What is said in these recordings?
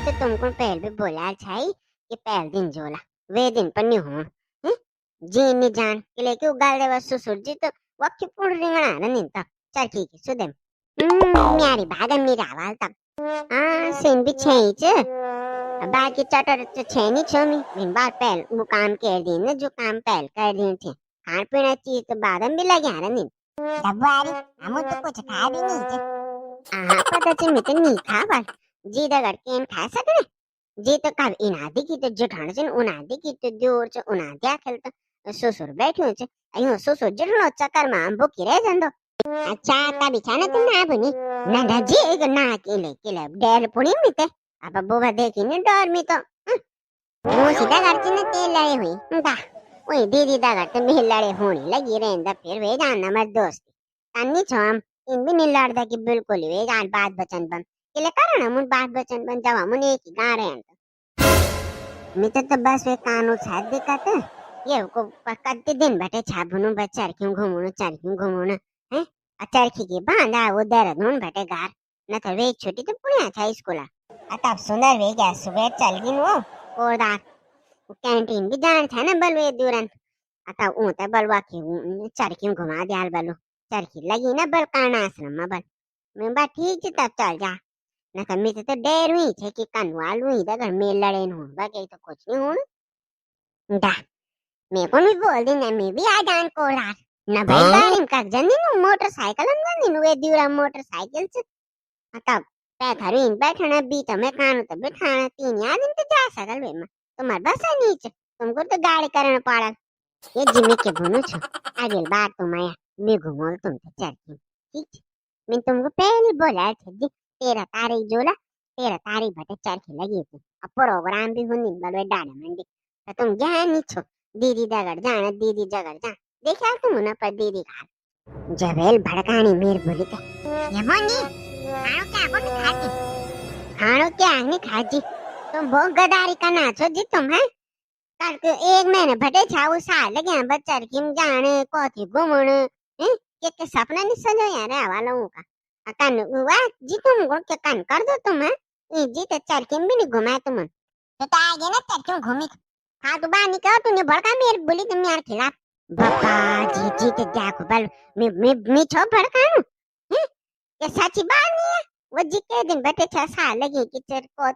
तो तुमको पहले भी बोला छाई कि पहले दिन जोला वे दिन पर नहीं हूँ जी नहीं जान के लेके उगाल दे बस सुरजी तो वक्की पुड़ रिंगणा रनिन तक चरखी की सुदेम म्यारी भागम मेरी आवाज तक हाँ सेन भी छे बाकी चटर तो छे नहीं छमी बिन बात पहल वो काम कर दिन ने जो काम पहल कर दिन थे खान पीना चीज तो बादम भी लगे रनिन डब्बारी हम तो कुछ खा भी नहीं थे। हाँ पता चल मैं तो नहीं खा पर जी दगर केन खा सकने जी तो कब इनादी की तो जेठान से उनादी की तो जोर से उनादी आखिल तो ससुर बैठे छे अयो ससुर जेठनो चक्कर में हम भूखी रह जंदो अच्छा तभी छाना तुम ना बनी ना ना जी एक ना केले डेर पुणी मिते अब बोबा देखी ने डर मी तो वो सीधा करती ने तेल लड़े हुई दा ओए दीदी दा करते में लड़े होने लगी रहंदा फिर वे जानना मत दोस्ती तन्नी छम इन भी नहीं लड़दा कि बिल्कुल वे जान बात बचन बन केले कारण मुन बात बचन बन जावा मुन एक ही गा रहे मित्र तो बस वे कानू छात दिक्कत ये को कत्ते दिन बैठे छाबुनु बच्चर क्यों घुमुनु चर क्यों घुमुनु हैं अचरखी की बांधा वो दर नून बैठे घर न तो वे छुट्टी तो पुण्या था स्कूल अतब सुंदर वे गया सुबह चल गिन वो कोरदार वो कैंटीन भी जान था ना बलवे दूरन अतब ऊते बलवा की चर क्यों घुमा दियाल बलु चरखी लगी ना बल काना आश्रम में बल मैं बा ठीक तब चल जा न तो मित्र तो डेर हुई थे कि कनवाल हुई घर में लड़े न हूं बाकी तो कुछ नहीं हूं दा मैं को भी बोल दी ना मैं भी आ जान को रात न भाई गाड़ी में कर जंदी नु मोटरसाइकिल में जंदी नु वे दिवरा मोटरसाइकिल से तब पैथर इन बैठना भी तो मैं कानू तो बिठाना तीन आदमी तो जा सकल वे में तुम्हार बस है नीचे तुमको तो गाड़ी करना पड़ा ये जिम्मे के भुनु छो अगली बार तुम आया मैं घुमोल तुम तो चलती ठीक मैं तुमको पहले बोला था जी तेरा तारीख जोला तेरा तारीख बटे चरखी लगी थी अब प्रोग्राम भी हुनी बलवे डाड़ा मंडी तो तुम ज्ञान नहीं छो दीदी दगड़ जाना दीदी जगड़ जा देखा तुम ना पर दीदी खा जबेल भड़कानी मेर बोली के ये बोनी खानो क्या को नहीं खाती। खानो क्या नहीं खाती तुम बहुत गदारी करना छो जी तुम है कल के एक महीने भटे छाऊ साल लगे बच्चा किम जाने कोथी घुमण के सपना नहीं सजो यार वाला का अकन हुआ जी तुम को के कान कर दो तुम है जी तो चल किम भी नहीं घुमाए तुम तो आगे ना तर क्यों घूमी। हाँ तो बाहर निकल तूने भड़का मेरे बोली तुम यार खिलाफ बाबा जी तो देखो बल मैं छो भड़का ये सच्ची बात नहीं है वो जी के दिन बैठे 6 साल लगे कि तेरे को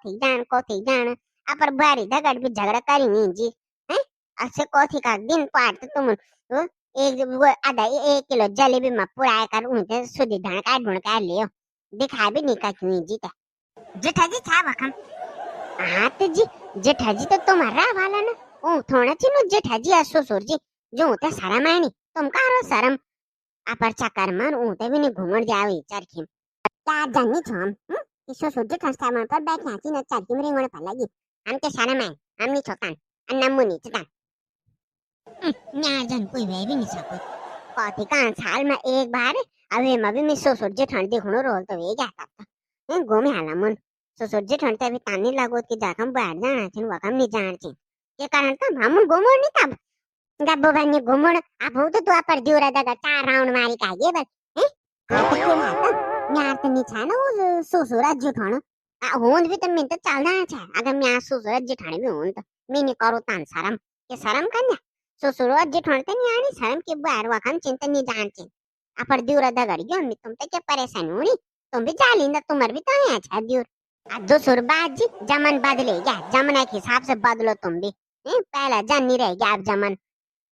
थी जान अपर बारी झगड़ भी झगड़ा करी नहीं जी हैं ऐसे कोथी का दिन पार तो तुम एक वो आधा 1 किलो जलेबी में पुराए कर उनके सुधी ढणका लियो दिखा भी नहीं का क्यों जी का जेठा जी छा वखम। हाँ तो जी जेठा जी तो तुम्हारा वाला ना ओ थोड़ा चिनो जेठा जी ससुर जी जो होते शरम है नहीं तुम कारो शरम अपर चक्कर मन ऊते भी नहीं घूमर जावे चरखी क्या जानी छो हम इसो सुध खस्ता मन पर बैठ नाची न चरखी में रिंगण पर लगी हम के शरम है हम नहीं छोकान अन्ना मुनी चता न्यार जन कोई वे भी नहीं सको कथी का साल में एक बार अबे मबी में ससुर जी ठंड देखनो रोल तो वे जाता था घूमे हाला मन ससुर जी ठंड तभी तानी लागो कि जाकम बाहर जाना छिन वकम नहीं जान छिन के कारण तब हम घूमो नहीं तब गब्बो बन्नी घुमण आप हो तो तू पर दिउरा दादा 4 राउंड मारी का ये बस हैं हाँ तो क्यों आता यार तो नहीं छा ना वो ससुरा जुठाण होंद भी तो मैं तो चल रहा छा अगर मैं ससुरा जुठाण भी होंद तो मैं नहीं करो तान शरम के शरम करना ससुरा जुठाण तो नहीं आनी शरम के बाहर वखम चिंता नहीं जान चिन अपर दिउरा दगड़ गयो मैं तुम तो क्या परेशान होनी तुम भी चाली ना तुम्हार भी तो है अच्छा दिउर दो सुरबाज जी जमन बदले क्या जमना के हिसाब से बदलो तुम भी पहला जन नहीं रह गया अब जमन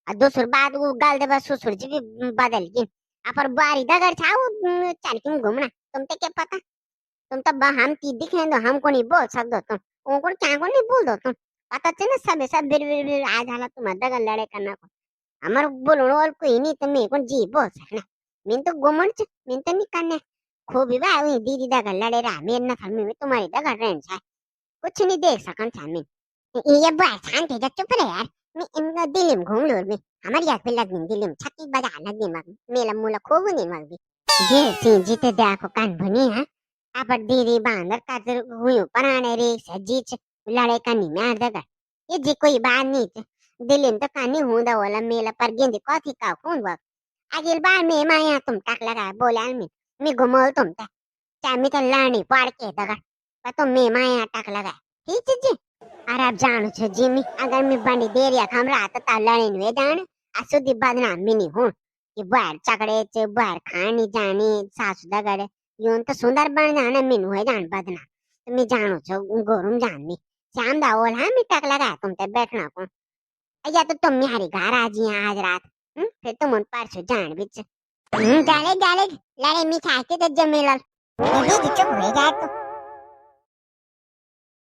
दूसर बात वो गाल दे बस ससुर जी भी बदल गई अपर बारी दगर छा वो चल क्यों घूमना तुम तो क्या पता तुम तो हम ती दिखे तो हमको नहीं बोल सकते तुम उनको क्या को नहीं बोल दो तुम पता चले सब बिर आ जाला तुम दगर लड़े करना को हमार बोलनो और कोई नहीं तो मैं को जी बोल सकना मैं तो घुमन छ मैं तो नहीं करने खूब ही बा दीदी दगर लड़े रहा मेरे न फल में तुम्हारी दगर रहन छा कुछ नहीं देख सकन छा मैं ये बात शांत है चुप रहे यार मैं इनका दिलिम घूम लो मैं हमारी याद पे लगनी दिलिम छक्की बजा लगनी मग मेला मूला खूब नहीं मग भी जे सी जीते देखो कान भनी है आप दीदी बांदर कातर हुई पराने रे सजीच लड़े कनी में दगा ये जी कोई बात नहीं दिलिम तो कानी हुंदा वाला मेला पर गेंदी कथी का खून वक अगली बार मैं माया तुम टक लगा बोला मैं घुमोल तुम ता चामी तो लानी पड़ के दगा पर तुम मैं माया टक लगा ठीक है जी अरे आप जानो छो जी मी अगर मैं बंडी देरिया खम रात तालाने नुए जान असुदी बदनाम भी नहीं हूं कि बाहर चकड़े च बाहर खानी जानी सासुदा गड़े यूं तो सुंदर बन जाने मैं नुए जान बदनाम तो मैं जानो छो गोरुम जान मी श्याम दावल हाँ मैं टक लगा तुम ते बैठना को या तो तुम मेरी घर आ जी आज रात फिर तुम उन परसों जान बिच गाले गाले लड़े मिठाई के तो जमेला दीदी चुप हो जा तू